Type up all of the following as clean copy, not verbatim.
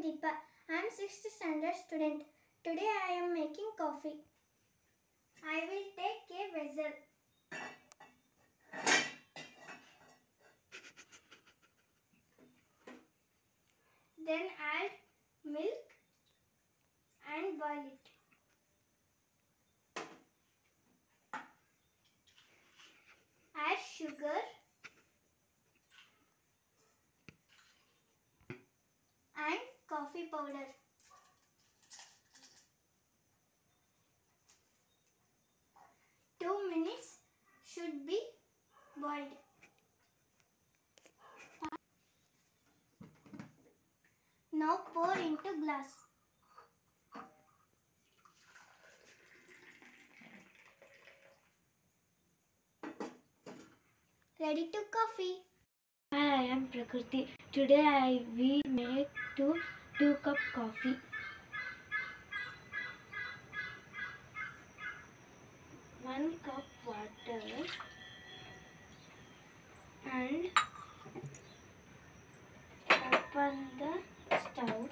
Deepa. I am 6th standard student. Today I am making coffee. I will take a vessel. Then add milk and boil it. Add sugar and coffee powder. Minutes should be boiled. Now pour into glass. Ready to coffee. Hi, I am Prakriti. Today we make two cup coffee. 1 cup water and open the stove.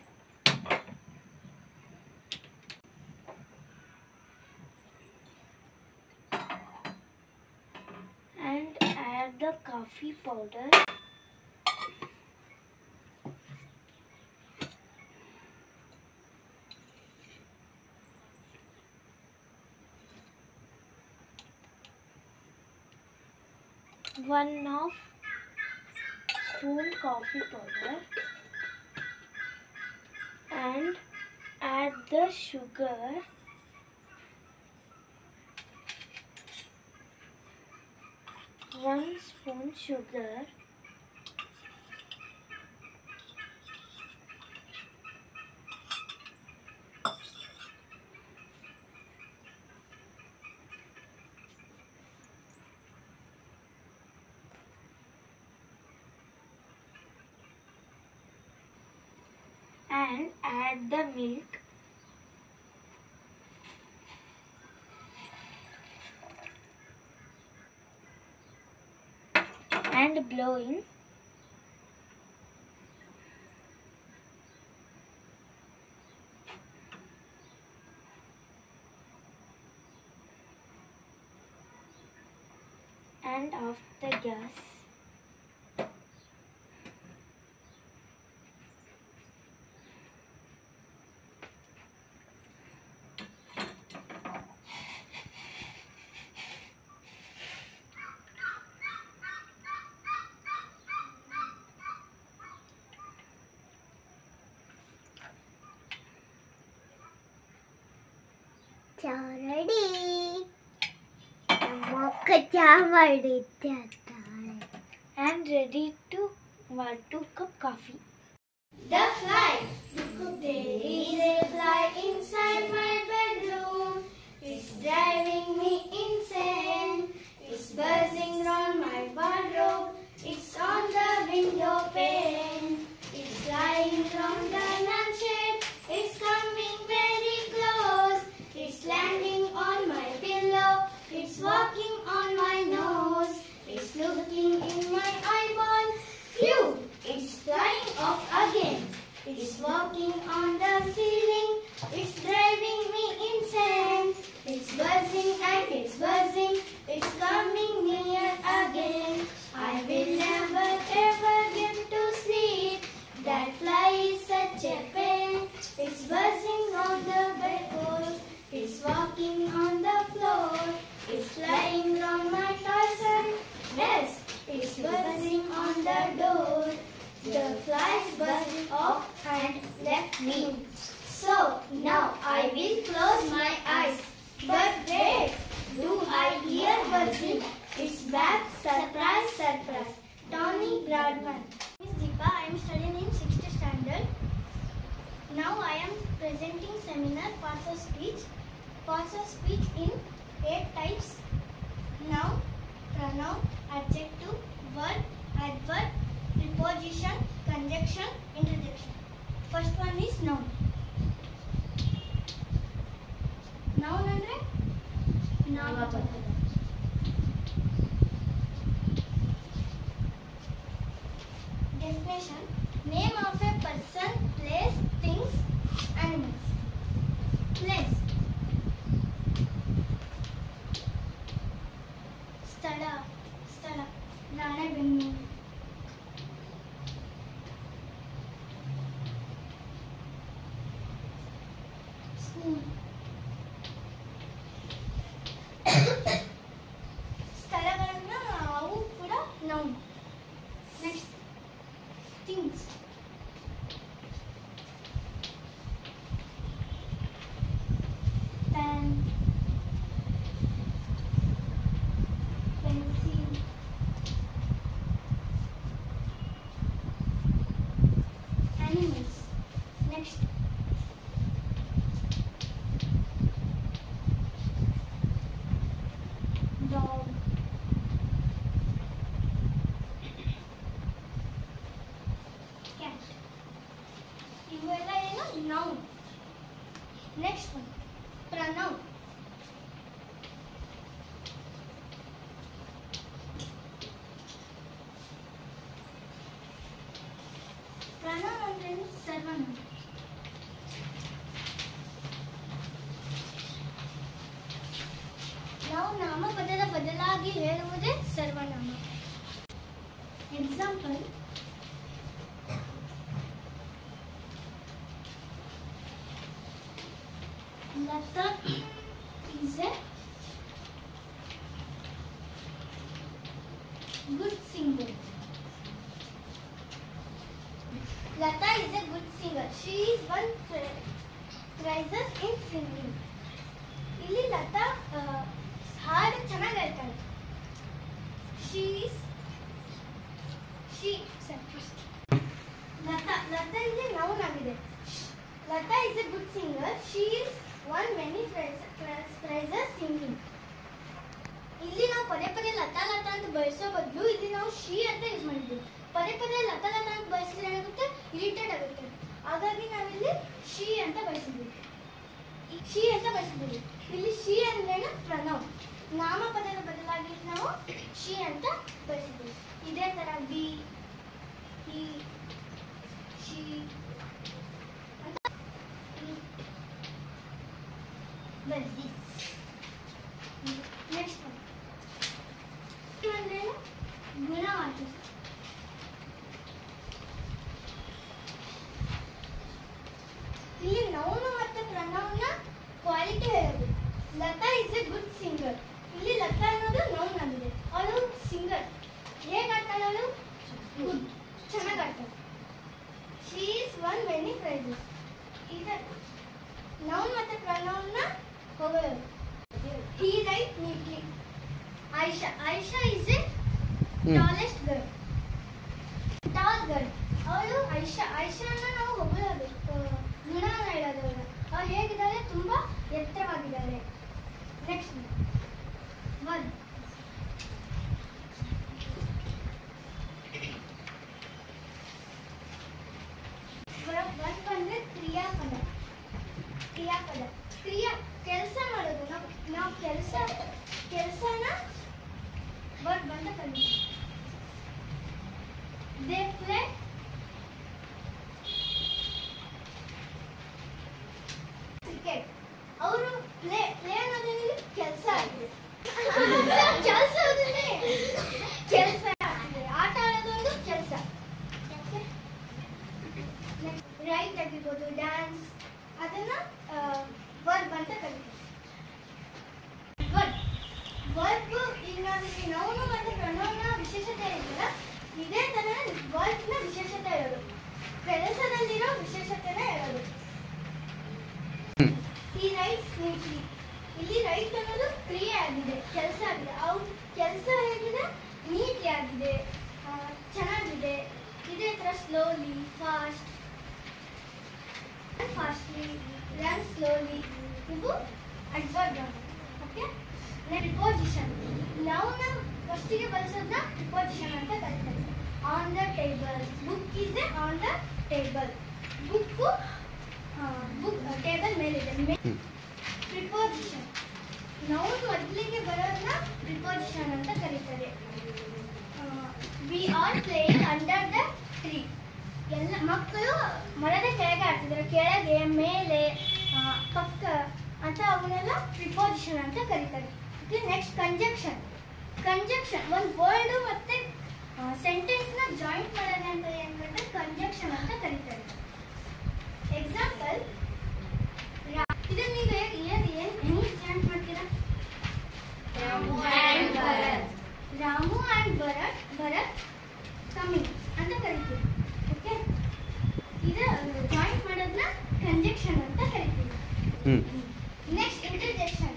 And add the coffee powder. One of spoon coffee powder and add the sugar. One spoon sugar. And add the milk. And blow in. And off the gas. Ready. And ready to 2 cup coffee. The fly. There is a fly inside my bedroom. It's driving me insane. It's buzzing round my wardrobe. It's on the window pane. It's flying round the lampshade. It's coming very close. It's landing on my pillow. It's walking on my nose. It's looking in my eyeball. Phew! It's flying off again. It's walking on the ceiling. It's driving me insane. It's buzzing and it's buzzing. It's coming near again. I will never ever get to sleep. That fly is such a pain. It's buzzing on the bedpost. It's walking on the floor. It's flying round my torso. Yes, it's buzzing on the door. The flies buzzed off and left me. So now I will close my eyes. But wait, do I hear buzzing? It's back, surprise, surprise. Tony Bradman. Miss Deepa, I am studying in 6th standard. Now I am presenting seminar parts of speech. Parts of speech in 8 types. Noun, pronoun, adjective, verb, adverb, preposition, conjunction, interjection. First one is noun. Noun andre ನಾಮಪದ. Definition: name of a person, place, thing ಇವೆಲ್ಲ ಏನು noun. Next one pronoun. Pronoun ಅಂದ್ರೆ ಸರ್ವನಾಮ. ನಾವು ನಾಮಪದದ ಬದಲಾಗಿ ಹೇಳುವುದೇ ಸರ್ವನಾಮ. Example, Lata is a good singer. Lata is a good singer. She is won prizes in singing. ಇಲ್ಲಿ ಲತಾ ಹಾಡು ಚೆನ್ನಾಗಿ ಹೇಳ್ತಾಳೆ. ಲತಾ ಇಲ್ಲಿ ನೌನ್ ಆಗಿದೆ. Lata is a good singer. She is won many prizes singing. ಇಲ್ಲಿ ನಾವು ಪದೇ ಪದೇ ಲತಾ ಲತಾ ಅಂತ ಬಳಸೋ ಬದಲು ಇಲ್ಲಿ ನಾವು ಶಿ ಅಂತ ಯೂಸ್ ಮಾಡಿದ್ವಿ. ಪದೇ ಪದೇ ಲತಾ ಲತಾ ಅಂತ ಬಳಸಿದ್ರೆ ಏನಾಗುತ್ತೆ, ಇರಿಟೇಟ್ ಆಗುತ್ತೆ. ಹಾಗಾಗಿ ನಾವಿಲ್ಲಿ ಶಿ ಅಂತ ಬಳಸಿದ್ವಿ. ಇಲ್ಲಿ ಶಿ ಅಂದ್ರೇನು ಪ್ರನೌನ್. ನಾಮಪದದ ಬದಲಾಗಿ ನಾವು ಶಿ ಅಂತ ಬಳಸಿದ್ವಿ. ಇದೇ ತರ ವಿ, ಹಿ, ಶಿ ಅಂತ ಬಳಸಿ. ನೆಕ್ಸ್ಟ್ ಅಂದ್ರೇನು ಗುಣವಾಚಕ. ಇಲ್ಲಿ ನೌನು ಮತ್ತು ಪ್ರನೌನ್ನ ಕ್ವಾಲಿಟಿ ಹೇಳೋದು. Lata is a good singer. ಇಲ್ಲಿ ಲತಾ ಅನ್ನೋದು ನೌನ್ ಆಗಿದೆ. ಅವಳು ಸಿಂಗರ್. ಹೇಗೆ ಆಡ್ತಾಳೆ ಅವಳು? ಗುಡ್, ಚೆನ್ನಾಗಿ ಆಡ್ತಾಳೆ. She is won many prizes. ಇದೆ ನೌನ್ ಮತ್ತು ಪ್ರನೌನ್ನ ಹೊಗಳೋದು. He write neatly. Ayesha is a tallest girl. Tall girl. ಅವಳು ಆಯಿಷಾನ ನಾವು ಹೊಗಳೋದು, ಗುಣ ಹೇಳೋದು. ಅವಳು ಹೇಗಿದ್ದಾಳೆ? ತುಂಬಾ ಎತ್ತರವಾಗಿದ್ದಾಳೆ. Next verb. ವರ್ಬ್ ಅಂದ್ರೆ ಕ್ರಿಯಾಪದ. ಕೆಲಸ ಮಾಡೋದು. ನಾವು ಕೆಲಸನ ವರ್ಬ್ ಅಂತ ಕರೀತೀವಿ. They play cricket. ಅವರು ಪ್ಲೇ ಅನ್ನೋದ್ರಲ್ಲಿ ಕೆಲಸ ಆಗಿದೆ. ಕೆಲಸ ಆಗಿದೆ. ಆಟ ಆಡೋದೊಂದು ಕೆಲಸ. ರೈಟ್ ಆಗಿರ್ಬೋದು, ಡ್ಯಾನ್ಸ್, ಅದನ್ನ ವರ್ಬ್ ಅಂತ ಕರೀತೀವಿ. ವರ್ಬ್ ಈಗ ನಾವಿಲ್ಲಿ ನೌನು ಮತ್ತು ಪ್ರನೌನ್ನ ವಿಶೇಷತೆ ಇದೆಯಲ್ಲ, ಇದೇ ತರ ವರ್ಬ್ನ ವಿಶೇಷತೆ ಹೇಳೋದು. ಕೆಲಸದಲ್ಲಿರೋ ವಿಶೇಷತೆನ ಹೇಳೋದು. ಈ ರೈಟ್ಸ್ ನೀಟ್ಲಿ. ಇಲ್ಲಿ ರೈಟ್ ಅನ್ನೋದು ಕ್ರಿಯೆ ಆಗಿದೆ, ಕೆಲಸ ಆಗಿದೆ. ಅವ್ರ ಕೆಲಸ ಹೇಗಿದೆ? ನೀಟ್ಲಿ ಆಗಿದೆ, ಚೆನ್ನಾಗಿದೆ. ಇದೇ ತರ ಸ್ಲೋಲಿ, ಫಾಸ್ಟ್ಲಿ, ರನ್ ಸ್ಲೋಲಿ, ಇವು ಅಡ್ವರ್ಬ್. ಓಕೆ. ಪ್ರಿಪೋಸಿಷನ್. ನೌನ ಫಸ್ಟಿಗೆ ಬಳಸೋದನ್ನ ಪ್ರಿಪೋಸಿಷನ್ ಅಂತ ಕರೀತಾರೆ. On the table. Book is A on the table. Book table ಮೇಲಿದೆ. ಪ್ರಿಪೋಸಿಷನ್. ನೌನ್ ಮೊದಲಿಗೆ ಬರೋದನ್ನ ಪ್ರಿಪೋಸಿಷನ್ ಅಂತ ಕರೀತಾರೆ. We are playing under the tree. ಎಲ್ಲ ಮಕ್ಕಳು ಮರದ ಕೆಳಗೆ ಆಡ್ತಿದ್ದಾರೆ. ಕೆಳಗೆ, ಮೇಲೆ, ಪಕ್ಕ ಅಂತ ಅವನ್ನೆಲ್ಲ ಪ್ರಿಪೋಸಿಷನ್ ಅಂತ ಕರೀತಾರೆ. Next conjunction. ಒಂದು ವರ್ಡ್ ಮತ್ತೆ ಸೆಂಟೆನ್ಸ್ ನ ಜಾಯಿಂಟ್ ಮಾಡೋದು ಅಂತ ಏನ್ ಕಂಜಂಕ್ಷನ್ ಅಂತ ಕರೀತಾರೆ. ಎಕ್ಸಾಂಪಲ್, ಇದನ್ನ ನೀವು ಹೆಂಗ್ ಜಾಯಿಂಟ್ ಮಾಡ್ತೀರಾ? ರಾಮು ಅಂಡ್ ಭರತ್ ಕಮಿಂಗ್ ಅಂತ ಕರಿತೀವಿ. ಓಕೆ. ಇದು ಜಾಯಿಂಟ್ ಮಾಡೋದನ್ನ ಕಂಜಂಕ್ಷನ್ ಅಂತ ಕರಿತೀವಿ. Next interjection.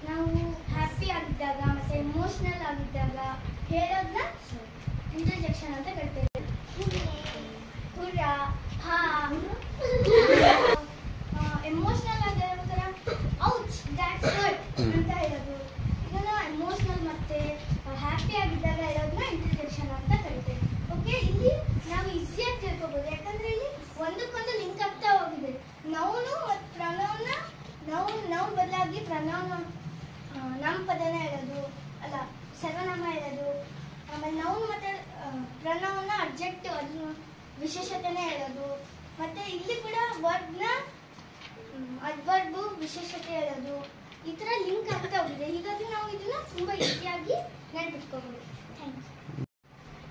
ನಾವು ಹ್ಯಾಪಿ ಆಗಿದ್ದಾಗ ಮತ್ತೆ ಎಮೋಷನಲ್ ಆಗಿದ್ದಾಗ ಹೇಳೋದನ್ನ ಇಂಟರ್ಜೆಕ್ಷನ್ ಅಂತ ಕರಿತೀವಿ. ಹುರ್ರಾ, ಹಾ. ಎಮೋಷನಲ್ ಆಗಿರ್ಬೇಕಾರ ಔಚ್, ದ್ಯಾಟ್ಸ್ ಹರ್ಟ್ ಅಂತ ಹೇಳೋದು. ಇದನ್ನ ಎಮೋಷನಲ್ ಮತ್ತೆ ಹ್ಯಾಪಿ ಆಗಿದ್ದಾಗ ಹೇಳೋದನ್ನ ಇಂಟರ್ಜೆಕ್ಷನ್ ಅಂತ ಕರಿತೀವಿ. ಓಕೆ. ಇಲ್ಲಿ ನಾವು ಈಸಿಯಾಗಿ ತಿಳ್ಕೊಬೋದು. ಒಂದಕ್ಕೊಂದು ಲಿಂಕ್ ಆಗ್ತಾ ಹೋಗಿದೆ. ನೌನು ಮತ್ತು ಪ್ರನೌನ್ನ ನೌನ್ ಬದಲಾಗಿ ಪ್ರನೌನ್ ನಾಮಪದನ ಹೇಳೋದು, ಅಲ್ಲ ಸರ್ವನಾಮ ಹೇಳೋದು. ಆಮೇಲೆ ನೌನ್ ಮತ್ತು ಪ್ರನೌನ್ನ ಅಬ್ಜೆಕ್ಟಿವ್ ಅದನ್ನು ವಿಶೇಷತೆನೇ ಹೇಳೋದು. ಮತ್ತು ಇಲ್ಲಿ ಕೂಡ ವರ್ಬ್ನ ಅಡ್ವರ್ಬು ವಿಶೇಷತೆ ಹೇಳೋದು. ಈ ಥರ ಲಿಂಕ್ ಆಗ್ತಾ ಹೋಗಿದೆ. ಹೀಗಾಗಿ ನಾವು ಇದನ್ನು ತುಂಬ ಈಸಿಯಾಗಿ ನೆನಪಿಟ್ಕೋಬೋದು. Thanks.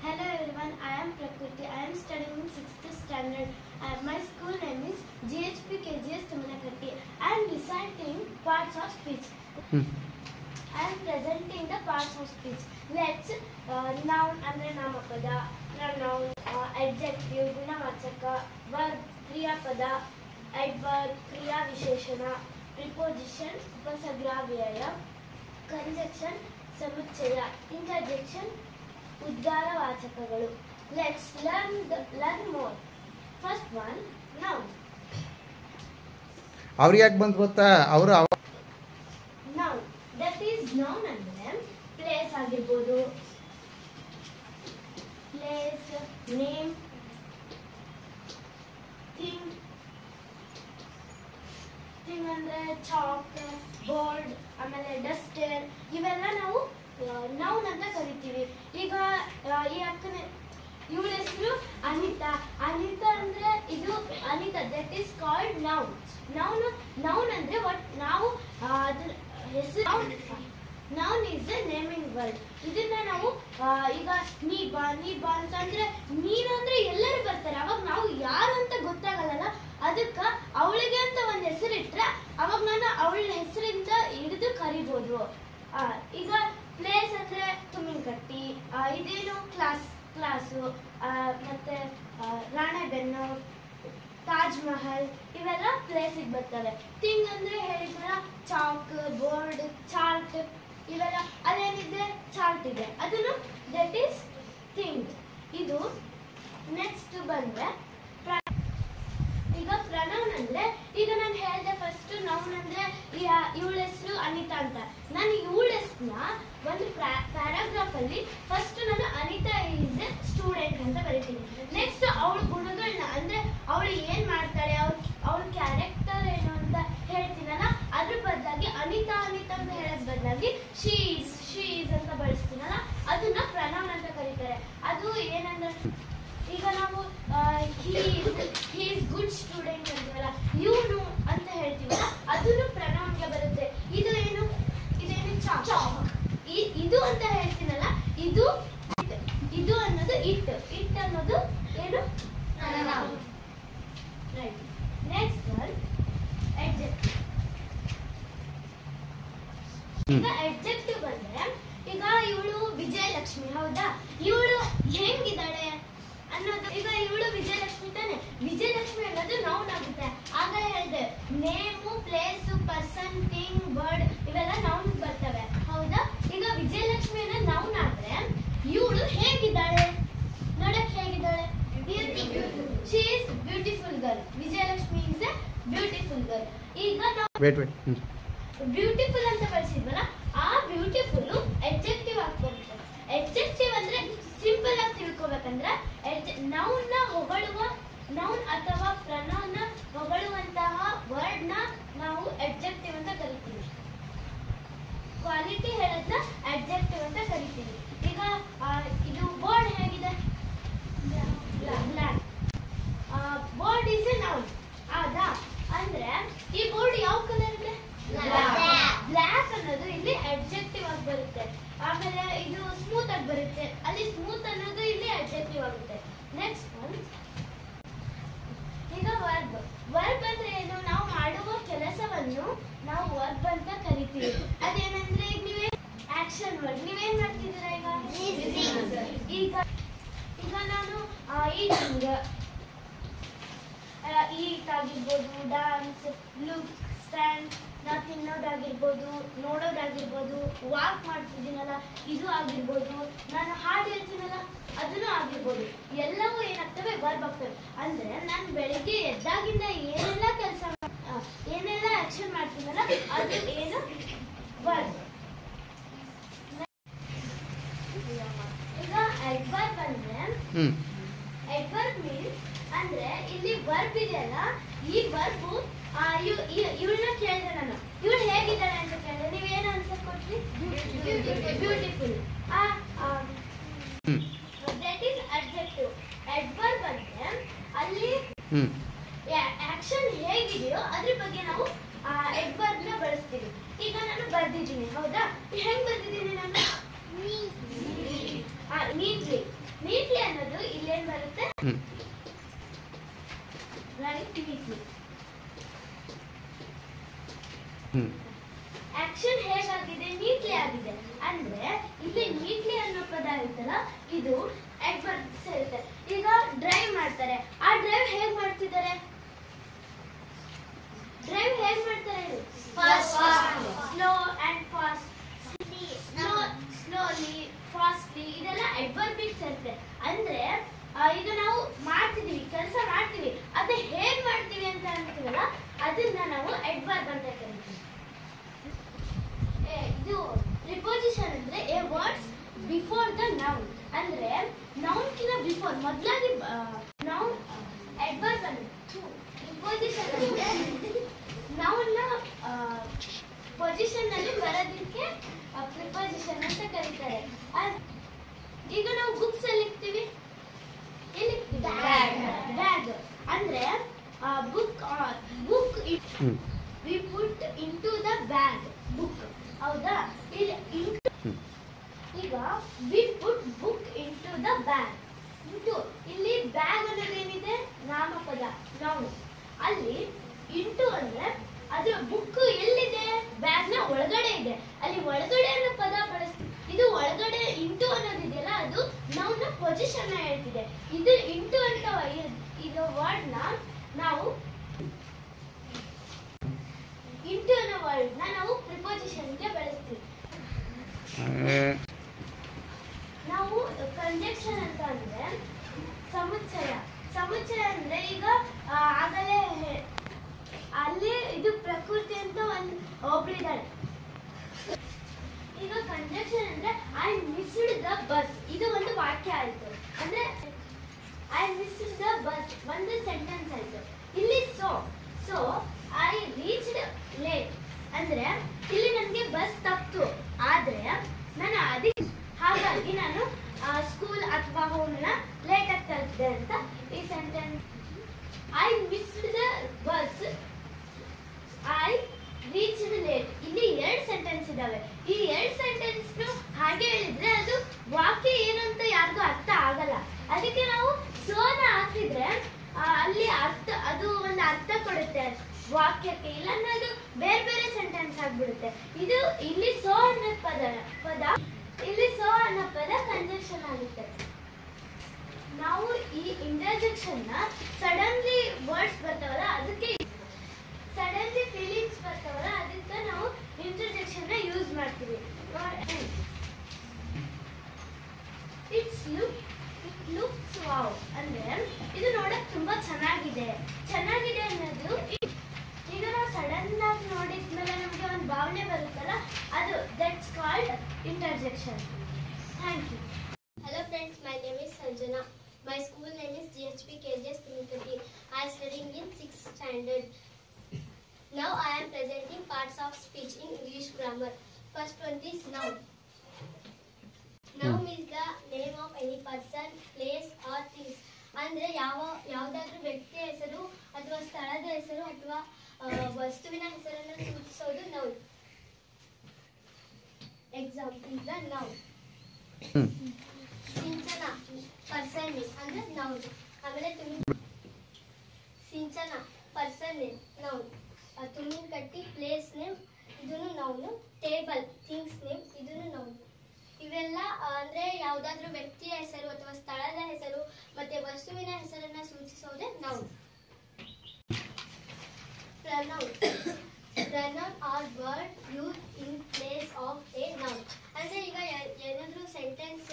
Hello everyone, I am Prakriti. I am studying in 6th standard. My school name is GHP KGS Tumanakatti. I am reciting parts of speech. I am presenting the parts of speech. Let's noun andre namapada, pronoun, adjective, gunavachaka, verb, kriyapada, adverb, kriya visheshana, preposition, upasarga vyaya, conjunction, samuಚ್ಚಯ, interjection, ಉದ್ಗಾರ ವಾಚಕಗಳು. Let's learn more. First one, noun. ಅವ್ರಿಗೆ ಯಾಕೆ ಬಂತು ಗೊತ್ತಾ? ಅವರು Noun. That is noun ಅಂದ್ರೆ place ಆಗಿರ್ಬೋದು, place, name, thing. Thing ಅಂದ್ರೆ chalk, board, ಆಮೇಲೆ Duster, ಇವೆಲ್ಲ ನಾವು ನೌನ್ ಅಂತ ಕರಿತೀವಿ. ಈಗ ಈ ಅಕ್ಕನ ಇವಳ ಹೆಸರು ಅನಿತಾ. ಅನಿತಾ ಅಂದ್ರೆ ಇದು Anita, that is called noun. Noun ಅಂದ್ರೆ ನಾವು ಅದ್ರ ಹೆಸರು. Noun is A naming word. ಇದನ್ನ ನಾವು ಈಗ ನೀ ಬಾ ಅಂತಂದ್ರೆ ನೀನು ಅಂದ್ರೆ ಎಲ್ಲರೂ ಬರ್ತಾರೆ. ಅವಾಗ ನಾವು ಯಾರು ಅಂತ ಗೊತ್ತಾಗಲ್ಲ. ಅದಕ್ಕ ಅವಳಿಗೆ ಅಂತ ಒಂದು ಹೆಸರಿಟ್ರೆ ಅವಾಗ ನಾನು ಅವಳ ಹೆಸರಿಂದ ಹಿಡಿದು ಕರಿಬೋದು. ಈಗ ಪ್ಲೇಸ್ ಅಂದ್ರೆ ತುಮ್ಮಿನಕಟ್ಟಿ, ಇದೇನು ಕ್ಲಾಸು, ಮತ್ತೆ ರಾಣೆಬೆನ್ನೂರು, ತಾಜ್ ಮಹಲ್, ಇವೆಲ್ಲ ಪ್ಲೇಸಿಗೆ ಬರ್ತವೆ. ಥಿಂಗ್ ಅಂದ್ರೆ ಹೇಳಿದ್ರಲ್ಲ ಚಾಕ್, ಬೋರ್ಡ್, ಚಾರ್ಟ್, ಇವೆಲ್ಲ ಅದೇನಿದೆ ಚಾರ್ಟ್ ಇದೆ, ಅದನ್ನು ದಟ್ ಈಸ್ ಥಿಂಗ್. ಇದು ನೆಕ್ಸ್ಟ್ ಬಂದ್ರೆ ಈಗ ಪ್ರನೌನ್ ಅಂದ್ರೆ ಈಗ ನಾನು ಹೇಳಿದೆ ಫಸ್ಟ್ ನೌನ್ ಅಂದ್ರೆ ಇವಳ ಹೆಸರು ಅನಿತಾ ಅಂತ. ನಾನು ಇವಳ ಹೆಸರನ್ನ ಒಂದು ಪ್ಯಾರಾಗ್ರಾಫ್ ಅಲ್ಲಿ ಫಸ್ಟ್ ನಾನು ಅನಿತಾ ಈಸ್ ಎ ಸ್ಟೂಡೆಂಟ್ ಅಂತ ಬರೀತೀನಿ. ನೆಕ್ಸ್ಟ್ ಅವಳ ಗುಣಗಳನ್ನ ಅಂದ್ರೆ ಅವಳು ಏನ್ ಮಾಡ್ತಾಳೆ, ಅವಳ ಕ್ಯಾರೆಕ್ಟರ್ ಏನು ಅಂತ ಹೇಳ್ತೀನಲ್ಲ, ಅದ್ರ ಬದಲಾಗಿ ಅನಿತಾ ಅಂತ ಹೇಳೋದ್ ಬದಲಾಗಿ ಶೀ ಈಸ್ ಅಂತ ಬಳಸ್ತೀನಲ್ಲ, ಅದನ್ನ ಪ್ರನೌನ್ ಅಂತ ಕರೀತಾರೆ. ಅದು ಏನಂದ್ರೆ ಈಗ ನಾವು he is good student ಅಂತೀವಲ್ಲ, ಇವನು ಅಂತ ಹೇಳ್ತೀವಲ್ಲ, ಅದನ್ನು ಪ್ರನೌನ್ಗೆ ಬರುತ್ತೆ. ಇದೇನು ಚಾಕ್, ಇದು ಅಂತ ಹೇಳ್ತೀನಲ್ಲ, ಇದು ಅನ್ನೋದು ಇಟ್ ಅನ್ನೋದು ಏನು ರೈಟ್. Next one adjective. ಈಗ ಅಡ್ಜೆಕ್ಟಿವ್ ಬಂದ್ರೆ ಈಗ ಇವಳು ವಿಜಯಲಕ್ಷ್ಮಿ, ಹೌದಾ? ಇವಳು ಹೆಂಗಿದ್ದಾಳೆ ಅನ್ನೋದು. ಈಗ ಇವಳು ವಿಜಯಲಕ್ಷ್ಮಿ ತಾನೆ, ವಿಜಯಲಕ್ಷ್ಮಿ ಅನ್ನೋದು ನೌನ್ ಆಗುತ್ತೆ. ಆಗ ಹೇಳಿದೆ name, place, person, thing, word ಇವೆಲ್ಲ ನೌನ್ ಬರ್ತವೆ, ಹೌದಾ? ಈಗ ವಿಜಯಲಕ್ಷ್ಮಿ ಅನ್ನೋದು ನೌನ್ ಆದ್ರೆ ಇವಳು ಹೇಗಿದ್ದಾಳೆ, ನೋಡಕ್ ಹೇಗಿದ್ದಾಳೆ? She is beautiful girl. Vijayalakshmi is a beautiful girl. ಈಗ ನಾವು ಬ್ಯೂಟಿಫುಲ್ ಅಂತ ಬಳಸಿದ್ವಲ್ಲ, ಆ ಬ್ಯೂಟಿಫುಲ್ ಅಡ್ಜೆಕ್ಟಿವ್ ಆಗಿ ಬರುತ್ತೆ. ಅಡ್ಜೆಕ್ಟಿವ್ ಅಂದ್ರೆ ಸಿಂಪಲ್ ಆಗಿ ತಿಳ್ಕೊಬೇಕಂದ್ರೆ ನೌನ್ ನ ಹೊಗಳುವ, ನೌನ್ ಅಥವಾ ಪ್ರನೌನ್ ನ ಹೊಗಳುವಂತಹ ವರ್ಡ್ ನ ನಾವು ಅಡ್ಜೆಕ್ಟಿವ್ ಅಂತ ಕರಿತೀವಿ. ಕ್ವಾಲಿಟಿ ಹೇಳೋದನ್ನ ಅಡ್ಜೆಕ್ಟಿವ್ ಅಂತ ಕರಿತೀವಿ. ಈಗ ಇದು ಬೋರ್ಡ್ ಹೇಗಿದೆ, black. Board is a noun, ಹೌದಾ? ಅಂದ್ರೆ ಈ ಬೋರ್ಡ್ ಯಾವ ಕಲರ್ ಇದೆ? ಬ್ಲಾಕ್ ಅನ್ನೋದು ಇಲ್ಲಿ ಅಡ್ಜೆಕ್ಟಿವ್ ಆಗಿ ಬರುತ್ತೆ. ಆಮೇಲೆ ಇದು ಸ್ಮೂತ್ ಆಗಿ ಬರುತ್ತೆ, ಅಲ್ಲಿ ಸ್ಮೂತ್ ಅನ್ನೋದು ಇಲ್ಲಿ ಅಡ್ಜೆಕ್ಟಿವ್ ಆಗುತ್ತೆ. ನೆಕ್ಸ್ಟ್ ಒನ್ ಈಗ ವರ್ಬ್ ಅಂದ್ರೆ ಏನು? ನಾವು ಮಾಡುವ ಕೆಲಸವನ್ನು ನಾವು ವರ್ಬ್ ಅಂತ ಕರಿತೀವಿ. ಅದೇನಂದ್ರೆ ಈಗ ನೀವೇ ಆಕ್ಷನ್ ವರ್ಡ್, ನೀವೇನ್ ಮಾಡ್ತಿದ್ದೀರಾ ಈಗ ನಾನು ಈಟ್ ಆಗಿರ್ಬೋದು, ಡಾನ್ಸ್, ಲುಕ್, ಸ್ಟ್ಯಾಂಡ್, ನಾವು ತಿನ್ನೋದಾಗಿರ್ಬೋದು, ನೋಡೋದಾಗಿರ್ಬೋದು, ವಾಕ್ ಮಾಡ್ತಿದ್ದೀನಲ್ಲ ಇದು ಆಗಿರ್ಬೋದು, ನಾನು ಹಾಡು ಹೇಳ್ತೀನಲ್ಲ ಅದನ್ನು ಆಗಿರ್ಬೋದು, ಎಲ್ಲವೂ ಏನಾಗ್ತವೆ ವರ್ಬ್ ಆಗ್ತವೆ. ಅಂದ್ರೆ ನಾನು ಬೆಳಿಗ್ಗೆ ಎದ್ದಾಗಿಂದ ಏನೆಲ್ಲ ಕೆಲಸ ಏನೆಲ್ಲ ಆಕ್ಷನ್ ಮಾಡ್ತೀನಲ್ಲ ಅದು ಏನು ವರ್ಬ್. ಈಗ ಅಡ್ವರ್ಬ್ ಅಂದ್ರೆ ಅಡ್ವರ್ಬ್ ಮೀನ್ಸ್ ಅಂದ್ರೆ ಅಂದ್ರೆ ಇಲ್ಲಿ ವರ್ಬ್ ಇದೆಯಲ್ಲ, ಈ ವರ್ಬ್ ಇವಳನ್ನ ಕೇಳಿದೆ ನಾನು, ಇವಳು ಹೇಗಿದ್ದಾಳೆ ಅಂತ ಕೇಳಿದೆ, ನೀವೇನು ಆನ್ಸರ್ ಕೊಟ್ರಿ? Beautiful. That is adjective. Adverb ಅಂದ್ರೆ ಅಲ್ಲಿ ಆಕ್ಷನ್ ಹೇಗಿದೆಯೋ ಅದ್ರ ಬಗ್ಗೆ ನಾವು ಅಡ್ವರ್ಬ್ ನ ಬಳಸ್ತೀವಿ. ಈಗ ನಾನು ಬರ್ದಿದ್ದೀನಿ, ಹೌದಾ? ಹೆಂಗ್ ಬರ್ದಿದ್ದೀನಿ ನಾನು? ನೀಟ್ಲಿ. ನೀಟ್ಲಿ ಅನ್ನೋದು ಇಲ್ಲೇನ್ ಬರುತ್ತೆ? Write neatly. ಆಕ್ಷನ್ ಹೇಗಾಗಿದೆ? ನೀಟ್ಲಿ ಆಗಿದೆ. ಅಂದ್ರೆ ಇಲ್ಲಿ ನೀಟ್ಲಿ ಅನ್ನೋ ಪದ ಇರುತ್ತಲ್ಲ, ಇದು ಅಡ್ವರ್ಬ್ ಸೇರುತ್ತೆ. ಈಗ ಡ್ರೈವ್ ಮಾಡ್ತಾರೆ, ಆ ಡ್ರೈವ್ ಹೇಗ್ ಮಾಡ್ತಿದ್ದಾರೆ? ಡ್ರೈವ್ ಹೇಗ್ ಮಾಡ್ತಾರೆ? Slow and fast, slowly, fastly, ಇದೆಲ್ಲ ಅಡ್ವರ್ಬಿಗೆ ಸೇರುತ್ತೆ. ಅಂದ್ರೆ ಈಗ ನಾವು ಮಾಡ್ತಿದೀವಿ, ಕೆಲಸ ಮಾಡ್ತೀವಿ, ಅದನ್ನ ಹೇಗ್ ಮಾಡ್ತೀವಿ ಅಂತ ಅಂತೀವಲ್ಲ, ಅದನ್ನ ನಾವು ಅಡ್ವರ್ಬ್ ಅಂತ ಕರಿತೀವಿ. ಇದು ಪ್ರಿಪೋಸಿಷನ್ ಅಂದ್ರೆ A words before the noun. ಅಂದ್ರೆ ನೌನ್ ಕಿನ ಬಿಫೋರ್, ಮೊದಲಾಗಿ ನೌನ್. ಅಡ್ವರ್ಬ್ ಅಂದ್ರೆ ಪ್ರಿಪೋಸಿಷನ್ ಅಂದ್ರೆ ನೌನ್ ನ ಪೊಸಿಷನ್ ನಲ್ಲಿ ಬರೋದಕ್ಕೆ ಪ್ರಿಪೋಸಿಷನ್ ಅಂತ ಕರೀತಾರೆ. ಈಗ ನಾವು ಬುಕ್ಸ್ ಅಲ್ಲಿ ಇರ್ತೀವಿ, ಬ್ಯಾಗ್ ಅಂದ್ರೆ book we put into the bag book, ಹೌದಾ? ಈಗ we put book into the bag. ಇಲ್ಲಿ ಬ್ಯಾಗ್ ಅನ್ನೋದೇನಿದೆ? ನಾಮಪದ, ನೌನ್. ಅಲ್ಲಿ ಇಂಟು ಅಂದ್ರೆ ಅದು ಬುಕ್ ಎಲ್ಲಿದೆ? ಬ್ಯಾಗ್ ನ ಒಳಗಡೆ ಇದೆ. ಅಲ್ಲಿ ಒಳಗಡೆ ಅನ್ನೋ ಪದ ಬಳಸ್ತೀವಿ. ಇದು ಒಳಗಡೆ ಇಂಟು ಅನ್ನೋದಿದೆಯಲ್ಲ, ಅದು ನೌನ್ ನ ಪೊಸಿಷನ್ ನ ಹೇಳ್ತಿದೆ. ಇದು ಇಂಟು ಅಂತ ಇದು ವರ್ಡ್ ನ ನಾವು ಇಂಟು ಅನ್ನೋ ವರ್ಡ್ ನ ನಾವು ಪ್ರಿಪೋಸಿಷನ್ ಗೆ ಬಳಸ್ತೀವಿ. ನಾವು ಕಂಜಂಕ್ಷನ್ ಅಂತ ಅಂದ್ರೆ ಸಮುಚ್ಚಯ. ಸಮುಚ್ಚಯ ಅಂದ್ರೆ ಈಗ ಆಗಲೇ ಅಲ್ಲಿ ಇದು ಪ್ರಕೃತಿ ಅಂತ ಒಬ್ಳಿದಾಳೆ. ಈಗ ಕಂಜಂಕ್ಷನ್ ಅಂದ್ರೆ ಐ ಮಿಸ್ಡ್ ದ ಬಸ್, ಇದು ಒಂದು ವಾಕ್ಯ ಆಯ್ತು. ಅಂದ್ರೆ ಐ ಮಿಸ್ಡ್ ದ ಬಸ್ ಒಂದು ಸೆಂಟೆನ್ಸ್ ಆಯ್ತು. ಇಲ್ಲಿ ಸೊ ಐ ರೀಚ್ಡ್ ಲೇಟ್ ಅಂದ್ರೆ ಇಲ್ಲಿ ನನಗೆ ಬಸ್ ತಪ್ಪಿತು, ಆದ್ರೆ ನಾನು ಹಾಗಾಗಿ ನಾನು ಸ್ಕೂಲ್ ಅಥವಾ ಹೋಮ್ ನ ಲೇಟ್ ಆಗಿ ತಲುಪಿದೆ ಅಂತ ಈ sentence. I missed the bus, I reached late. ಇಲ್ಲಿ 2 ಸೆಂಟೆನ್ಸ್ ಇದಾವೆ. ಈ 2 ಸೆಂಟೆನ್ಸ್ ಹಾಗೆ ಹೇಳಿದ್ರೆ ಅದು ವಾಕ್ಯ ಏನು ಅಂತ ಯಾರಿಗೂ ಅರ್ಥ ಆಗಲ್ಲ. ಅದಕ್ಕೆ ನಾವು ಸೋನ ಹಾಕಿದ್ರೆ ಅಲ್ಲಿ ಅದು ಒಂದು ಅರ್ಥ ಕೊಡುತ್ತೆ ವಾಕ್ಯಕ್ಕೆ. ಇಲ್ಲಾಂದ್ರೆ ಅದು ಬೇರೆ ಬೇರೆ ಸೆಂಟೆನ್ಸ್ ಆಗ್ಬಿಡುತ್ತೆ. ಇದು ಇಲ್ಲಿ ಸೋ ಅನ್ನೋ ಪದ ಇಲ್ಲಿ ಸೋ ಅನ್ನೋ ಪದ ಕಂಜಂಕ್ಷನ್ ಆಗುತ್ತೆ. ನಾವು ಈ ಇಂಟರ್ಜೆಕ್ಷನ್ ನ ಸಡನ್ಲಿ ವರ್ಡ್ಸ್ ಬರ್ತಾವಲ್ಲ, ಅದಕ್ಕೆ ಸಡನ್ಲಿ ಫೀಲಿಂಗ್ಸ್ ಬರ್ತಾವಲ್ಲ, ಅದಕ್ಕೆ ನಾವು ಇಂಟರ್ಜೆಕ್ಷನ್ ನ ಯೂಸ್ ಮಾಡ್ತೀವಿ. ಇಟ್ ಲುಕ್ಸ್ ವಾವ್ ಅಂದ್ರೆ ಇದು ನೋಡಕ್ ತುಂಬಾ ಚೆನ್ನಾಗಿದೆ. ಚೆನ್ನಾಗಿದೆ ಅನ್ನೋದು ಈಗ ನಾವು ಸಡನ್ ಆಗಿ ನೋಡಿದ್ಮೇಲೆ ನಮ್ಗೆ ಒಂದು ಭಾವನೆ ಬರುತ್ತಲ್ಲ, ಅದು that's called interjection. Thank you. Hello friends, my name is Sanjana. My school name is GHP KGS Tiruppati. I am studying in 6th standard. Now I am presenting parts of speech in English grammar. First one is noun. Noun is the name of any person, place or thing. ಅಂದ್ರೆ ಯಾವುದಾದ್ರೂ ವ್ಯಕ್ತಿಯ ಹೆಸರು ಅಥವಾ ಸ್ಥಳದ ಹೆಸರು ಅಥವಾ ವಸ್ತುವಿನ ಹೆಸರನ್ನು ಸೂಚಿಸೋದು noun. Example the noun. Sinchana person name ಅಂದ್ರೆ ನೌನ್. ಆಮೇಲೆ Sinchana person name noun. Tuminkatti place name ಇದನ್ನು ನೌನ್. ಟೇಬಲ್ ಥಿಂಗ್ಸ್ ನೇಮ್ ಇದನ್ನು ನೌನ್. ಇವೆಲ್ಲ ಅಂದ್ರೆ ಯಾವುದಾದ್ರೂ ವ್ಯಕ್ತಿಯ ಹೆಸರು ಅಥವಾ ಸ್ಥಳದ ಹೆಸರು ಮತ್ತೆ ವಸ್ತುವಿನ ಹೆಸರನ್ನ ಸೂಚಿಸೋದೇ noun. Pronoun. Pronoun or word used in place of a noun. ಅಂದ್ರೆ ಈಗ ಏನಾದ್ರೂ ಸೆಂಟೆನ್ಸ್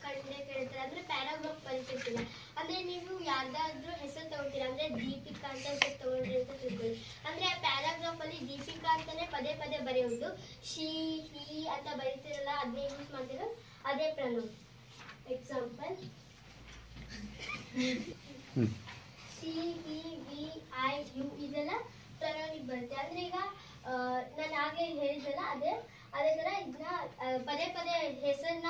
ಕಂಡೆ ಕೇಳ್ತಾರೆ ಅಂದ್ರೆ ಪ್ಯಾರಾಗ್ರಾಫ್ ಬರೀತಿರ್ತೀರ. ಅಂದ್ರೆ ನೀವು ಯಾರ್ದಾದ್ರೂ ಹೆಸರು ತಗೊಳ್ತೀರಾ, ಅಂದ್ರೆ ದೀಪಿಕಾ ಅಂತ ಹೆಸರು ತಗೊಂಡ್ರಿ ಅಂತ ತಿಳ್ಕೊಳ್ಳಿ. ಅಂದ್ರೆ ಆ ಪ್ಯಾರಾಗ್ರಾಫ್ ಅಲ್ಲಿ ದೀಪಿಕಾ ಅಂತಾನೆ ಪದೇ ಪದೇ ಬರೆಯೋದು. ಶಿ ಹಿ ಅಂತ ಬರೀತಿರಲ್ಲ, ಅದನ್ನೇ ಯೂಸ್ ಮಾಡ್ತಿರೋ ಅದೇ ಪ್ರನೌನ್. ಎಕ್ಸಾಂಪಲ್, ಶಿ ಅಂದ್ರೆ ಈಗ ನಾನು ಆಗ್ಲೇ ಹೇಳಿದ್ರಲ್ಲ ಅದೇ ತರ ಇದನ್ನ ಪದೇ ಪದೇ ಹೆಸರನ್ನ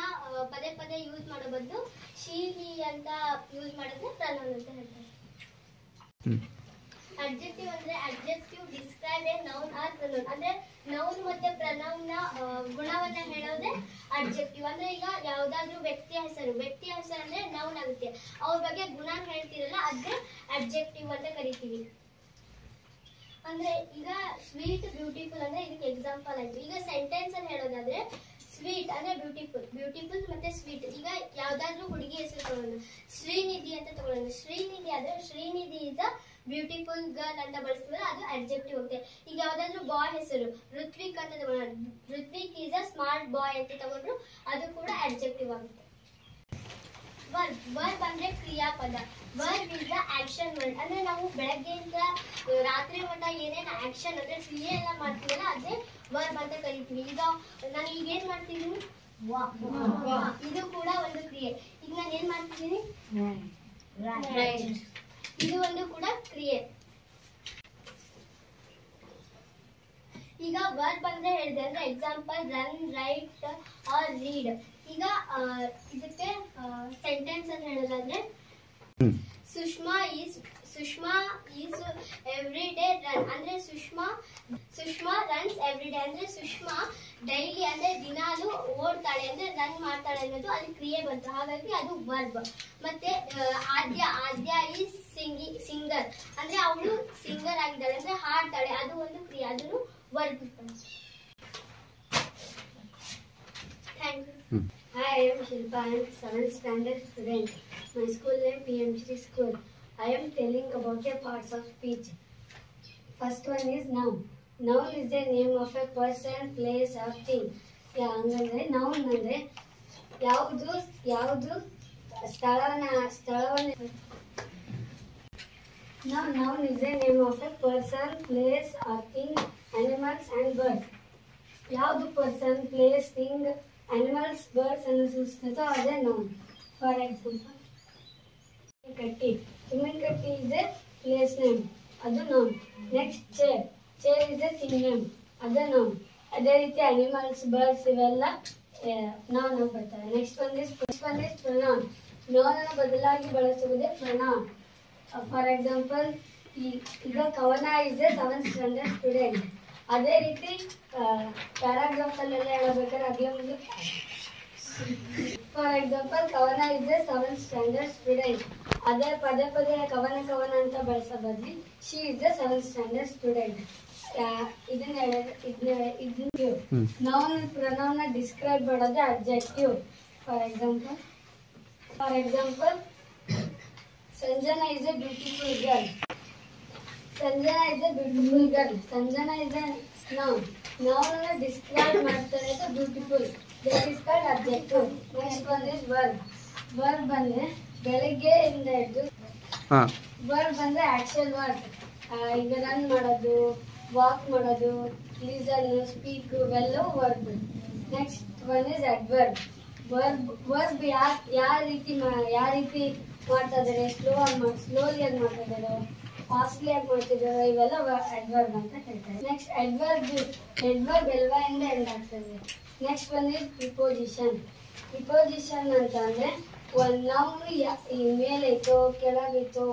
ಪದೇ ಪದೇ ಯೂಸ್ ಮಾಡೋ ಬದಲು ಶಿ ಹಿ ಅಂತ ಯೂಸ್ ಮಾಡಿದ್ರೆ ಪ್ರನೌನ್ ಅಂತ ಹೇಳ್ತಾರೆ. ಅಡ್ಜೆಕ್ಟಿವ್ ಅಂದ್ರೆ adjective describe A noun R pronoun. ಅಂದ್ರೆ ನೌನ್ ಮತ್ತೆ ಪ್ರನೌನ್ ನ ಗುಣವನ್ನ ಹೇಳೋದೇ ಅಡ್ಜೆಕ್ಟಿವ್. ಅಂದ್ರೆ ಈಗ ಯಾವ್ದಾದ್ರು ವ್ಯಕ್ತಿಯ ಹೆಸರು ಅಂದ್ರೆ ನೌನ್ ಆಗುತ್ತೆ. ಅವ್ರ ಬಗ್ಗೆ ಗುಣ ಹೇಳ್ತಿರಲ್ಲ ಅದೇ ಅಡ್ಜೆಕ್ಟಿವ್ ಅಂತ ಕರಿತೀವಿ. ಅಂದ್ರೆ ಈಗ ಸ್ವೀಟ್ ಬ್ಯೂಟಿಫುಲ್ ಅಂದ್ರೆ ಇದಕ್ಕೆ ಎಕ್ಸಾಂಪಲ್ ಆಯ್ತು. ಈಗ ಸೆಂಟೆನ್ಸ್ ಅಲ್ಲಿ ಹೇಳೋದಾದ್ರೆ ಸ್ವೀಟ್ ಅಂದ್ರೆ ಬ್ಯೂಟಿಫುಲ್ ಮತ್ತೆ ಸ್ವೀಟ್. ಈಗ ಯಾವ್ದಾದ್ರು ಹುಡುಗಿ ಹೆಸರು ತಗೊಳ್ಳೋಣ, ಶ್ರೀನಿಧಿ ಅಂತ ತಗೊಳ್ಳೋಣ. ಶ್ರೀನಿಧಿ ಆದ್ರೆ Srinidhi is a beautiful girl ಅಂತ ಬಳಸಿದ್ರೆ ಅದು ಅಡ್ಜೆಕ್ಟಿವ್ ಆಗುತ್ತೆ. ಈಗ ಯಾವ್ದಾದ್ರು ಬಾಯ್ ಹೆಸರು ಋತ್ವಿಕ್ ಅಂತ ತಗೊಳ್ಳೋಣ, Ritvik is a smart boy ಅಂತ ತಗೊಂಡ್ರು ಅದು ಕೂಡ ಅಡ್ಜೆಕ್ಟಿವ್ ಆಗುತ್ತೆ. ವರ್ಬ್ ಅಂದ್ರೆ ಕ್ರಿಯಾಪದ. Verb is a action word. ಅಂದ್ರೆ ನಾವು ಬೆಳಗ್ಗೆಯಿಂದ ರಾತ್ರಿ ಮಟ್ಟ ಏನೇನು ಆಕ್ಷನ್ ಅಂದ್ರೆ ಕ್ರಿಯೆ ಎಲ್ಲ ಮಾಡ್ತೀವಲ್ಲ ಅದೇ ವರ್ಬ್ ಅಂತ ಕರಿತೀವಿ. ಈಗ ನಾನು ಈಗ ಏನ್ ಮಾಡ್ತಿದ್ದೀನಿ, ಇದು ಕೂಡ ಒಂದು ಕ್ರಿಯೆ. ಈಗ ನಾನು ಏನ್ ಮಾಡ್ತಿದ್ದೀನಿ, ಇದು ಒಂದು ಕೂಡ ಕ್ರಿಯೆ. ಈಗ ವರ್ಬ್ ಅಂದ್ರೆ ಹೇಳಿದೆ ಅಂದ್ರೆ example run, right or read. ಈಗ ಇದಕ್ಕೆ ಸೆಂಟೆನ್ಸ್ ಅಂತ ಹೇಳೋದಾದ್ರೆ Sushma is every day run. ಅಂದ್ರೆ ಸುಷ್ಮಾ ರನ್ಸ್ ಎವ್ರಿ ಡೇ. ಅಂದ್ರೆ ಸುಷ್ಮಾ ಡೈಲಿ ಅಂದ್ರೆ ದಿನಾಲು ಓಡ್ತಾಳೆ ಅಂದ್ರೆ ರನ್ ಮಾಡ್ತಾಳೆ ಅನ್ನೋದು ಅಲ್ಲಿ ಕ್ರಿಯೆ ಬಂತು, ಹಾಗಾಗಿ ಅದು ವರ್ಬ್. ಮತ್ತೆ ಆದ್ಯ ಈಸ್ ಸಿಂಗರ್. ಅಂದ್ರೆ ಅವಳು ಸಿಂಗರ್ ಆಗಿದ್ದಾಳೆ ಅಂದ್ರೆ ಹಾಡ್ತಾಳೆ, ಅದು ಒಂದು ಕ್ರಿಯೆ, ಅದನ್ನು verb. Thank you. Hi, I am Shilpa. I am 7th standard student. My school name PMG School. I am telling about the parts of speech. First one is noun. Noun is the name of a person, place or thing. ಹಂಗಂದ್ರೆ noun ಅಂದ್ರೆ ಯಾವುದು ಸ್ಥಳವನ್ನ noun is the name of a person, place or thing, animals and birds. ಯಾವುದು person, place, thing, animals, birds ಅನ್ನು ಸೂಚಿಸುತ್ತೋ ಅದೇ noun. For example ಕಟ್ಟಿ, ಕಟ್ಟಿ is A place name, ಅದು noun. Next chair is A thing name, ಅದು noun. ಅದೇ ರೀತಿ animals, birds ಇವೆಲ್ಲ ನೌನ್ ಆಗಿ ಬರ್ತವೆ. Next one is pronoun. Noun ಅನ್ನು ಬದಲಾಗಿ ಬಳಸುವುದೇ ಪ್ರೊನೌನ್. ಫಾರ್ ಎಕ್ಸಾಂಪಲ್ ಈಗ ಕವನ is A 7th standard student. ಅದೇ ರೀತಿ ಪ್ಯಾರಾಗ್ರಾಫ್ ಅಲ್ಲೆಲ್ಲ ಹೇಳಬೇಕಾದ್ರೆ ಅದೇ ಒಂದು ಫಾರ್ ಎಕ್ಸಾಂಪಲ್ ಕವನ is A 7th standard student. ಅದೇ ಪದೇ ಕವನ ಅಂತ ಬಳಸೋ ಬದಲಿ she is A 7th standard student. ಇದನ್ನ ನೌನ್ ಪ್ರೊನೌನ್ ಡಿಸ್ಕ್ರೈಬ್ ಮಾಡೋದು adjective. For example Sanjana is a beautiful girl. Sanjana is a beautiful girl. Sanjana is A noun. Noun ಅನ್ನು ಡಿಸ್ಕ್ರೈಬ್ ಮಾಡ್ತಾರೆ ಅದು beautiful. That is called adjective. Next one is verb. Verb ಅಂದ್ರೆ ಬೆಳಗ್ಗೆಯಿಂದ ಹಿಡಿದು verb ಅಂದ್ರೆ action word. ಈಗ run ಮಾಡೋದು, ವಾಕ್ ಮಾಡೋದು, ಲಿಸನ್, ಸ್ಪೀಕ್ ಇವೆಲ್ಲವೂ verb. Next one is adverb. Verb ಯಾವ ರೀತಿ ಮಾಡ್ತಾ ಇದ್ದಾರೆ, ಸ್ಲೋಲಿ ಆಗಿ ಮಾಡ್ತಾ ಇದ್ದಾರೆ, ಫಾಸ್ಟ್ಲಿ ಆಗಿ ಮಾಡ್ತಿದ್ದಾರೆ, ಇವೆಲ್ಲ ಅಡ್ವರ್ಬ್ ಅಂತ ಹೇಳ್ತಾರೆ. ನೆಕ್ಸ್ಟ್ ಅಡ್ವರ್ಬ್ ಎಲ್ವಾಯಿಂದ ಎಂಡ್ ಆಗ್ತದೆ. Next one is preposition. Preposition ಅಂತ ಅಂದ್ರೆ ಒಂದು ನೌನ್ ಮೇಲೈತೋ ಕೆಳಗೈತೋ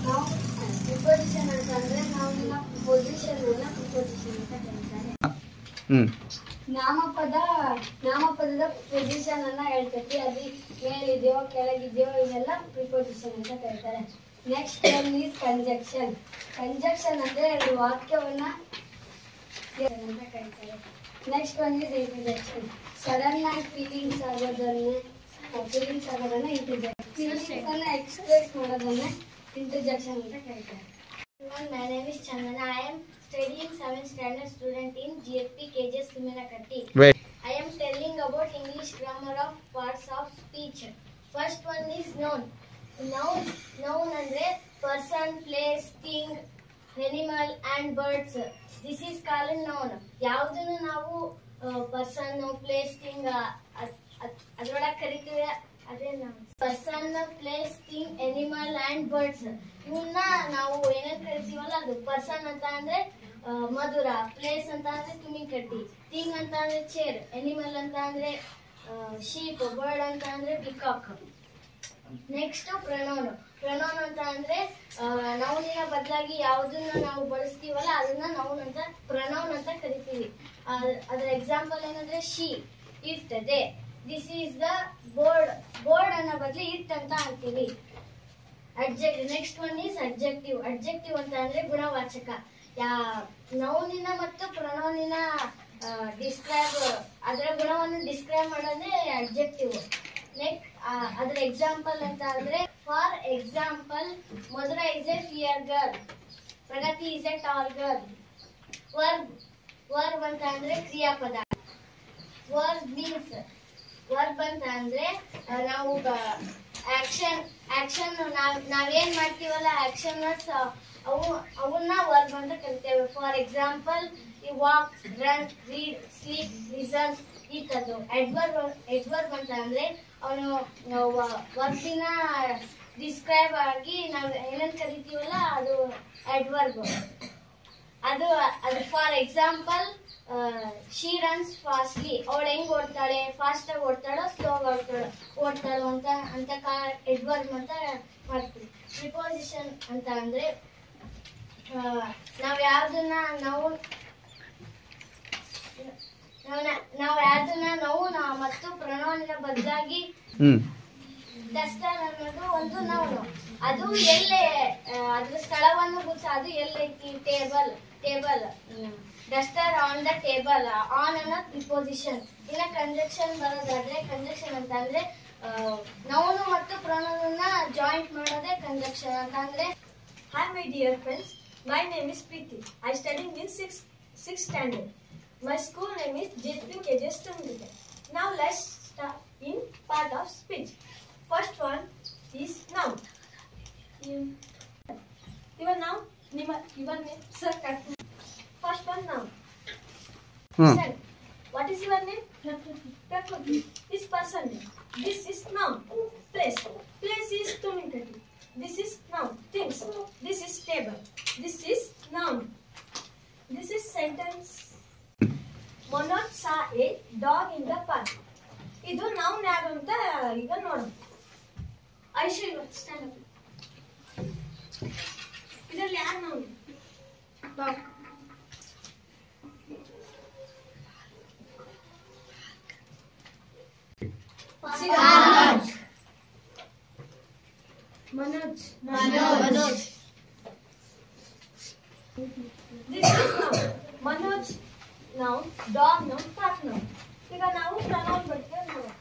ನೌನ್. ಪ್ರಿಪೋಸಿಷನ್ ಅಂತ ಅಂದ್ರೆ ನೌನಿನ ಪೊಸಿಷನ್ ಅನ್ನ ಪ್ರಿಪೋಸಿಷನ್ ಅಂತ ಹೇಳ್ತಾರೆ. ನಾಮಪದದ ಪೊಸಿಷನ್ ಅನ್ನ ಹೇಳ್ತೈತಿ, ಅದು ಮೇಲಿದೆಯೋ ಕೆಳಗಿದೆಯೋ ಇವೆಲ್ಲ ಪ್ರಿಪೋಸಿಷನ್ ಅಂತ ಹೇಳ್ತಾರೆ. Next one is conjunction. Conjunction ಅಂದ್ರೆ ಒಂದು ವಾಕ್ಯವನ್ನ ಅಂತ ಕರೀತಾರೆ. Next one is interjection. Sudden ಆಗಿ ಫೀಲಿಂಗ್ಸ್ ಆಗೋದನ್ನ ಇಂಟರ್ಜೆಕ್ಷನ್ ಎಕ್ಸ್ಪ್ರೆಸ್ ಮಾಡೋದನ್ನ ಇಂಟರ್ಜೆಕ್ಷನ್ ಅಂತ ಕರೀತಾರೆ. My name is Chandana. I am studying 7th standard student in GFP KJS Tuminakatti. I am telling about English grammar of parts of speech. First one is noun. Noun andre person, place, thing, animal and birds. This is called noun. ಯಾವುದನ್ನು ನಾವು person, place, thing ಅದರೊಳಗೆ ಕರಿತೀವಿ ಅದೇ noun. person, place, thing, animal and birds ಇವನ್ನ ನಾವು ಏನೇನು ಕರಿತೀವಲ್ಲ ಅದು. person ಅಂತ ಅಂದ್ರೆ ಮಧುರ, ಪ್ಲೇಸ್ ಅಂತ ಅಂದ್ರೆ ತುಮಿಕಟ್ಟಿ, ಥಿಂಗ್ ಅಂತ ಅಂದ್ರೆ ಚೇರ್, ಅನಿಮಲ್ ಅಂತ ಅಂದ್ರೆ ಶೀಪ್, ಬರ್ಡ್ ಅಂತ ಅಂದ್ರೆ ಪಿಕಾಕ್. Next pronoun. ಪ್ರನೌನ್ ಅಂತ ಅಂದ್ರೆ ನೌನಿನ ಬದಲಾಗಿ ಯಾವುದನ್ನ ನಾವು ಬಳಸ್ತೀವಲ್ಲ ಅದನ್ನ ನೌನ್ ಅಂತ ಪ್ರನೌನ್ ಅಂತ ಕರಿತೀವಿ. ಅದರ ಎಕ್ಸಾಂಪಲ್ ಏನಂದ್ರೆ she, it, they. This is the board. Board ಅನ್ನೋ ಬದಲು ಇಟ್ ಅಂತ ಅಂತೀವಿ. Next one is adjective. Adjective ಅಂತ ಅಂದ್ರೆ ಗುಣವಾಚಕ. ನೌನಿನ ಮತ್ತು ಪ್ರನೌನಿನ ಡಿಸ್ಕ್ರೈಬ್, ಅದರ ಗುಣವನ್ನು ಡಿಸ್ಕ್ರೈಬ್ ಮಾಡೋದೇ ಅಡ್ಜೆಕ್ಟಿವ್. ನೆಕ್ಸ್ಟ್ ಅದರ ಎಕ್ಸಾಂಪಲ್ ಅಂತ ಅಂದ್ರೆ, for example, Madhura is a fair girl, Pragati is a tall girl. Verb ಅಂತ ಅಂದ್ರೆ ಕ್ರಿಯಾಪದ. ವರ್ಬ್ ಮೀನ್ಸ್, ವರ್ಬ್ ಅಂತ ಅಂದ್ರೆ ನಾವು ಆಕ್ಷನ್ ನಾವೇನ್ ಮಾಡ್ತೀವಲ್ಲ ಆಕ್ಷನ್ಸ್ ಅವನ್ನ ವರ್ಬ್ ಅಂತ ಕರಿತೇವೆ. ಫಾರ್ ಎಕ್ಸಾಂಪಲ್, ಈ walk, run, read, sleep, listen ಈ ತರದ್ದು. ಎಡ್ವರ್ಬ್ ಅಂತ ಅಂದ್ರೆ ಅವನು ವರ್ಬಿನ ಡಿಸ್ಕ್ರೈಬ್ ಆಗಿ ನಾವು ಏನಂತ ಕರಿತೀವಲ್ಲ ಅದು ಅಡ್ವರ್ಬ್. ಅದು for example, she runs fastly, ಅವಳು ಹೆಂಗ್ ಓಡ್ತಾಳೆ, ಫಾಸ್ಟ್ ಆಗಿ ಓಡ್ತಾಳೋ ಸ್ಲೋ ಓಡ್ತಾಳೋ ಅಂತ ಎಡ್ವರ್ಬ್ ಅಂತ ಮಾಡ್ತೀವಿ. ಪ್ರಿಪೋಸಿಷನ್ ಅಂತ ಅಂದ್ರೆ ನಾವ್ ಯಾವ್ದನ್ನ ನೌನ್ ಮತ್ತು ಪ್ರನೌನಿನ ಬದಲಾಗಿ ಡಸ್ಟರ್ ಅನ್ನೋದು ಒಂದು ನೌನು. ಅದು ಎಲ್ಲೇ ಅದ್ರ ಸ್ಥಳವನ್ನು ಅದು ಎಲ್ಲೈತಿ, table. Duster on the table. On ಅನ್ನೋ ಪ್ರಿಪೋಸಿಷನ್. ಇನ್ನ ಕಂಜಕ್ಷನ್ ಬರೋದಾದ್ರೆ, ಕಂಜಕ್ಷನ್ ಅಂತ ಅಂದ್ರೆ ನೌನು ಮತ್ತು ಪ್ರನೌನನ್ನ ಜಾಯಿಂಟ್ ಮಾಡೋದೇ ಕಂಜಕ್ಷನ್ ಅಂತ ಅಂದ್ರೆ. Hi my dear friends, my name is Preeti. I studying in 6th standard. My school name is JP KJ Stundige. Now let's start in part of speech. First one is noun. Your noun, your name, sir. First one noun. Son. What is your name? Prakriti. This person name. This is noun. Place. Place is Tumikati. This is noun. Things. This is table. This is noun. This is sentence. Monod saw a dog in the park. ಇದು noun ಯಾರು ಅಂತ ಈಗ ನೋಡೋಣ. ಐಶು ಇವತ್ತು stand up. ಇದರಲ್ಲಿ ಯಾರು noun? Dog. Manoj. This is noun. Manoj noun, dog noun, cat noun. ಈಗ ನಾವು ಪ್ರನೌನ್ ಬಗ್ಗೆ ನೋಡೋಣ.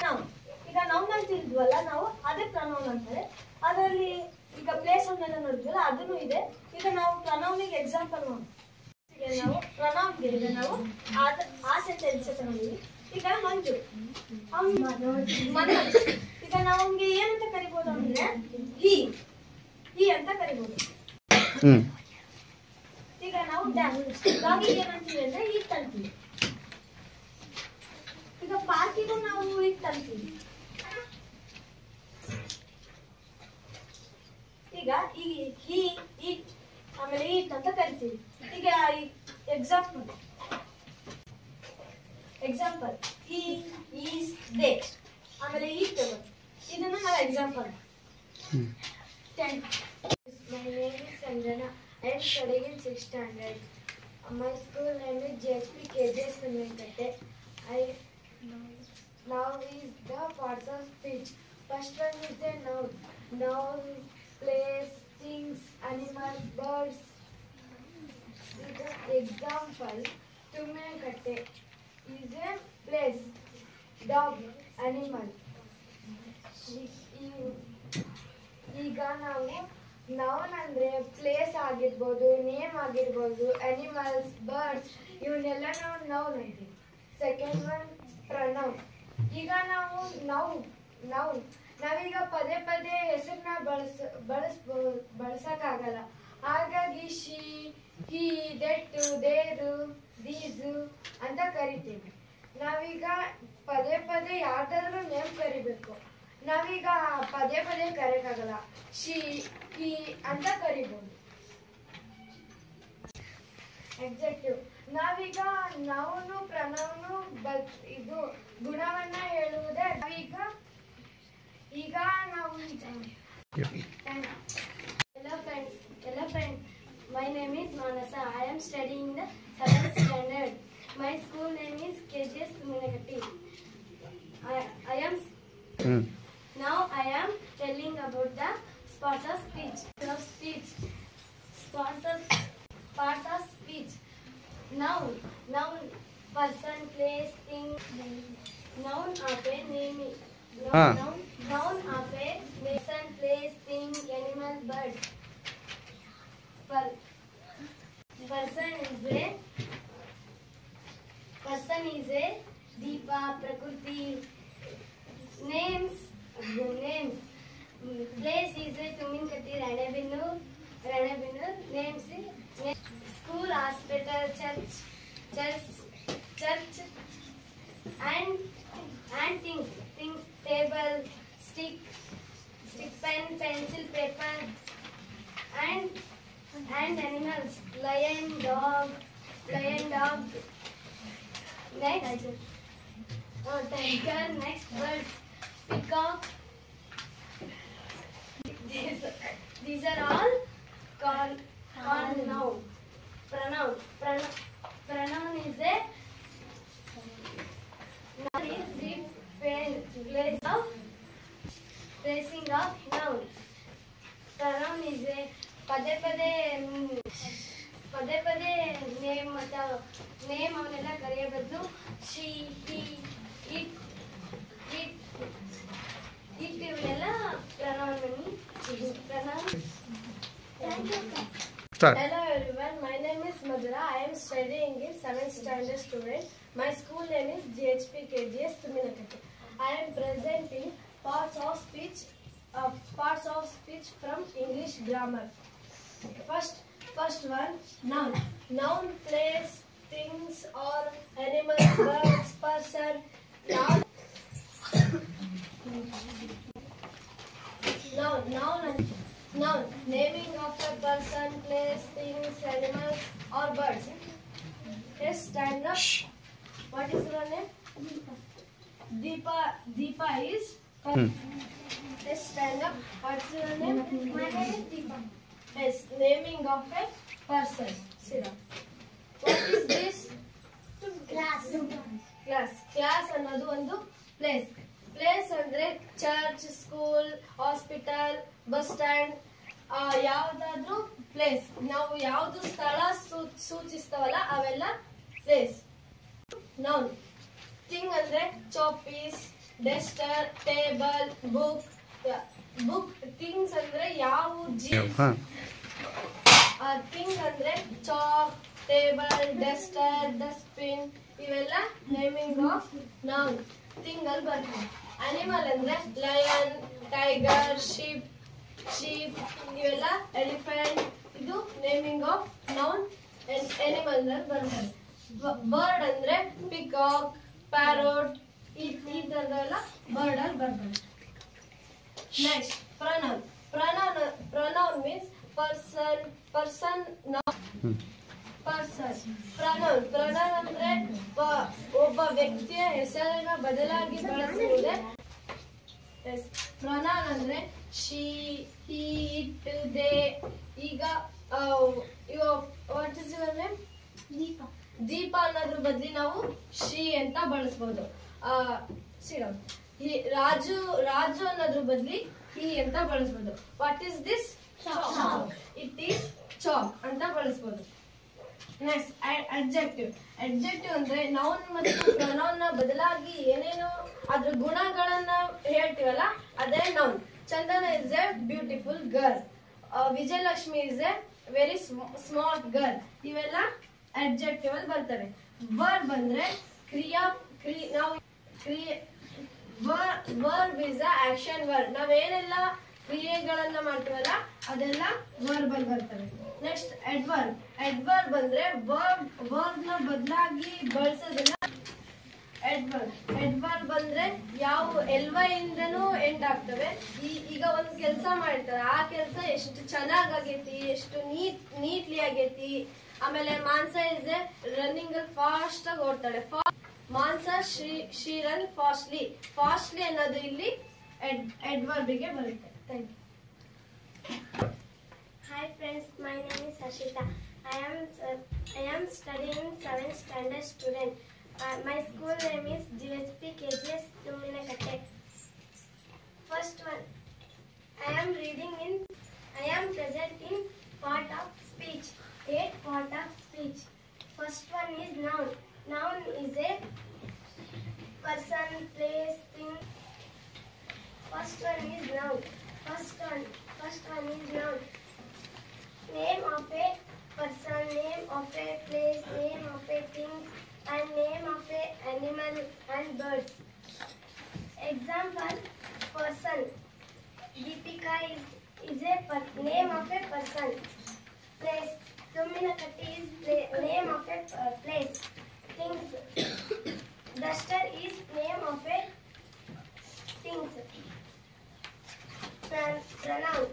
noun. ಈಗ noun ಅಂತ ಇದ್ವಲ್ಲ ನಾವು, ಅದೇ ಪ್ರನೌನ್ ಅಂತಾರೆ. ಅದರಲ್ಲಿ ಈಗ ಪ್ಲೇಸ್ ಅನ್ನೆಲ್ಲ ನೋಡಿದ್ವಲ್ಲ ಅದನ್ನು ಇದೆ. ಈಗ ನಾವು ಪ್ರನೌನಿಗೆ ಎಕ್ಸಾಂಪಲ್ ನೋಡೋಣ. ಈಗ ನಾವು ಪ್ರನೌನ್ಗೆ ನಾವು ಆ ಸೆಂಟೆನ್ಸ್ ತಗೊಂಡಿವಿ. ಈಗ ಮಂಜು, ಮನೋಜ್. ಈಗ ನಾವು ಅವ್ನಿಗೆ ಏನಂತ ಕರಿಬಹುದು ಅಂದ್ರೆ ಹಿ ಅಂತ ಕರಿಬಹುದು. ಈಗ ನಾವು ಡಾಗಿಗೆ ಏನಂತೀವಿ ಅಂದ್ರೆ ಇಟ್ ಅಂತೀವಿ. ಈಗ ಪಾರ್ಕಿಗೂ ನಾವು ಇಟ್ ಅಂತೀವಿ. ಈಗ ಹಿ, ಇಟ್, ಆಮೇಲೆ ಇಟ್ ಅಂತ ಕರಿತೀವಿ. ಈಗ ಎಕ್ಸಾಂಪಲ್ ಹಿ ಈಸ್ ದೇ, ಆಮೇಲೆ ಇಟ್, ಇದನ್ನ ನಾವು example. My name is Sanjana. I am studying in 6th standard. My school name is JHP KJ Stundige. Now is the parts of speech. First one is the noun. Noun, place, things, animals, birds. The example, Tumekate is a place, dog, animal. ಈಗ ನಾವು noun ಅಂದ್ರೆ place ಆಗಿರ್ಬೋದು, name ಆಗಿರ್ಬೋದು, animals, birds ಇವನ್ನೆಲ್ಲ ನಾವು noun ಅಂತೀವಿ. Second one pronoun. ಈಗ ನಾವು ನಾವೀಗ ಪದೇ ಹೆಸರನ್ನ ಬಳಸಕ್ಕಾಗಲ್ಲ. ಹಾಗಾಗಿ ಶಿ, ಹಿ, ದೆಟ್, ದೇರು, ದೀಸು ಅಂತ ಕರಿತೀವಿ. ನಾವೀಗ ಪದೇ ಯಾವ್ದಾದ್ರು ನೇಮ್ ಕರಿಬೇಕು. ನಾವೀಗ ಪದೇ ಕರೆಯಕ್ಕಾಗಲ್ಲ. ಶಿ, ಹಿ ಅಂತ ಕರಿಬಹುದು. ಎಕ್ಸಾಕ್ಟಿವ್. ನಾವೀಗ ನೌನು ಪ್ರನೌನು ಇದು ಗುಣವನ್ನ ಹೇಳುವುದೇ. ಈಗ ನಾವು Hello friends. My name is Manasa. I am studying the 7th standard. My school name is KGS Tuminagatti. Now I am telling about the parts of speech. Parts of speech. Noun, person, place, thing. Noun of a name. Noun of a person, place, thing, animal, bird. Person is a Deepa, Prakriti. Names. Place is a Tuminkati, Ranebinur. Names is school, hospital, church, and things. Table, stick, pen, pencil, paper, and animals. Lion, dog. Next, tiger. Next, birds. Peacock. These are all called noun. Pronoun is a placing of noun. Pronoun is a ಪದೇ ಪದೇ name ಅವನ್ನೆಲ್ಲ ಕರೆಯೋ ಬದಲು she, he, it ಇವನ್ನೆಲ್ಲ pronoun ಬನ್ನಿ. Hello everyone, my name is Madhura. I am studying in 7th standard student. My school name is GHP KGS Tuminagatti. I am presenting parts of speech from English grammar. First one, noun. Noun, place, things or animals, birds, person. Noun, naming of a person, place, things, animals or birds. Yes, stand up. What is your name? Deepa is. Yes, stand up. What's your name? My name is Deepa. Yes, naming of a person. Sit down. What is this? Class ಅನ್ನೋದು ಒಂದು place. Place ಅಂದ್ರೆ church, school, hospital, bus stand, ಯಾವ್ದಾದ್ರು place. ನಾವು ಯಾವ್ದು ಸ್ಥಳ ಸೂಚಿಸ್ತವಲ್ಲ ಅವೆಲ್ಲ place. Noun. Thing ಅಂದ್ರೆ ಚಾಪೀಸ್, Duster, table, book. Things ಅಂದ್ರೆ ಯಾವ ಥಿಂಗ್ ಅಂದ್ರೆ ಚಾಕ್, ಟೇಬಲ್, ಡಸ್ಟರ್, ಡಸ್ಟ್ಬಿನ್ ಇವೆಲ್ಲ ನೇಮಿಂಗ್ ಆಫ್ ನೌನ್. ಥಿಂಗ್ ಅಲ್ಲಿ ಬರ್ತದೆ. ಅನಿಮಲ್ ಅಂದ್ರೆ ಲಯನ್, ಟೈಗರ್, ಶೀಪ್ ಇವೆಲ್ಲ ಎಲಿಫೆಂಟ್. ಇದು ನೇಮಿಂಗ್ ಆಫ್ ನೌನ್ ಅನಿಮಲ್ ಅಲ್ಲಿ ಬರ್ತದೆ. ಬರ್ಡ್ ಅಂದ್ರೆ ಪಿಕಾಕ್, ಪ್ಯಾರೋಟ್ ಇದೆಲ್ಲ ಬರ್ಡ್ ಅಲ್ಲಿ ಬರ್ತದೆ. Next pronoun. Pronoun means person, noun. Pronoun ಅಂದ್ರೆ ಒಬ್ಬ ವ್ಯಕ್ತಿಯ ಹೆಸರಿನ ಬದಲಾಗಿ ಬಳಸುವುದೇ. ಪ್ರೊನೌನ್ ಅಂದ್ರೆ ಶಿ, ಹಿ, ಇಟ್, ದೇ. ಈಗ ವಾಟ್ ಇಸ್ ಯುವರ್ ನೇಮ್? ದೀಪ ಅನ್ನೋದ್ರ ಬದಲಿ ನಾವು ಶಿ ಅಂತ ಬಳಸಬಹುದು. ರಾಜು ಅನ್ನೋದ್ರ ಬದಲಿ ಹಿ ಅಂತ ಬಳಸಬಹುದು. What is this? It is chalk ಅಂತ ಬಳಸಬಹುದು. ನೆಕ್ಸ್ಟ್ ಅಡ್ಜೆಕ್ಟಿವ್ ಅಂದ್ರೆ ನೌನ್ ಮತ್ತು ಪ್ರೊನೌನ್ ನ ಬದಲಾಗಿ ಏನೇನೋ ಅದ್ರ ಗುಣಗಳನ್ನ ಹೇಳ್ತೀವಲ್ಲ ಅದೇ noun. Chandana is a beautiful girl. Vijayalakshmi is A very smart girl. ಇವೆಲ್ಲ ಅಡ್ಜೆಕ್ಟಿವ್ ಅಲ್ಲಿ ಬರ್ತವೆ. ವರ್ಬ್ ಅಂದ್ರೆ ವರ್ಬ್ ಇಸ್ ಆಕ್ಷನ್ ವರ್ಡ್. ನಾವೇನೆಲ್ಲ ಕ್ರಿಯೆಗಳನ್ನ ಮಾಡ್ತೀವಲ್ಲ ಅದೆಲ್ಲ ವರ್ಬ್ ಅಲ್ಲಿ ಬರ್ತವೆ. ನೆಕ್ಸ್ಟ್ ಅಡ್ವರ್ಬ್ ಅಂದ್ರೆ ವರ್ಬ್ ನ ಬದಲಾಗಿ ಬಳಸೋದನ್ನ ಅಡ್ವರ್ಬ್ ಅಂದ್ರೆ ಯಾವ ಎಲ್ವೈ ಇಂದನೂ ಎಂಡ್ ಆಗ್ತವೆ. ಈಗ ಒಂದ್ ಕೆಲಸ ಮಾಡ್ತಾರೆ, ಆ ಕೆಲಸ ಎಷ್ಟು ಚೆನ್ನಾಗೈತಿ, ಎಷ್ಟು ನೀಟ್ ನೀಟ್ಲಿ ಆಗೈತಿ. ಆಮೇಲೆ ಮಾನ್ಸ ಇಸ್ ರನ್ನಿಂಗ್ ಫಾಸ್ಟ್ ಆಗಿ ಓಡ್ತಾಳೆ. Manasa she run fastly. Fastly ಅನ್ನೋದು ಇಲ್ಲಿ ಎಡ್ವರ್ಡ್ಗೆ ಬರುತ್ತೆ. Thank you. Hi friends, my name is Harshita. I am studying 7th standard student. My school name is GHP KGS Tuminakatte. First one, I am present in part of speech. 8 part of speech. First one is noun. Noun is a person, place, thing. First one is noun. First one is noun. Name of a person, name of a place, name of a thing, and name of a animal and birds. Example: person. Deepika is a name of a person. Place. Tuminakatte is name of a place. Things. Duster is name of a things. Pronoun.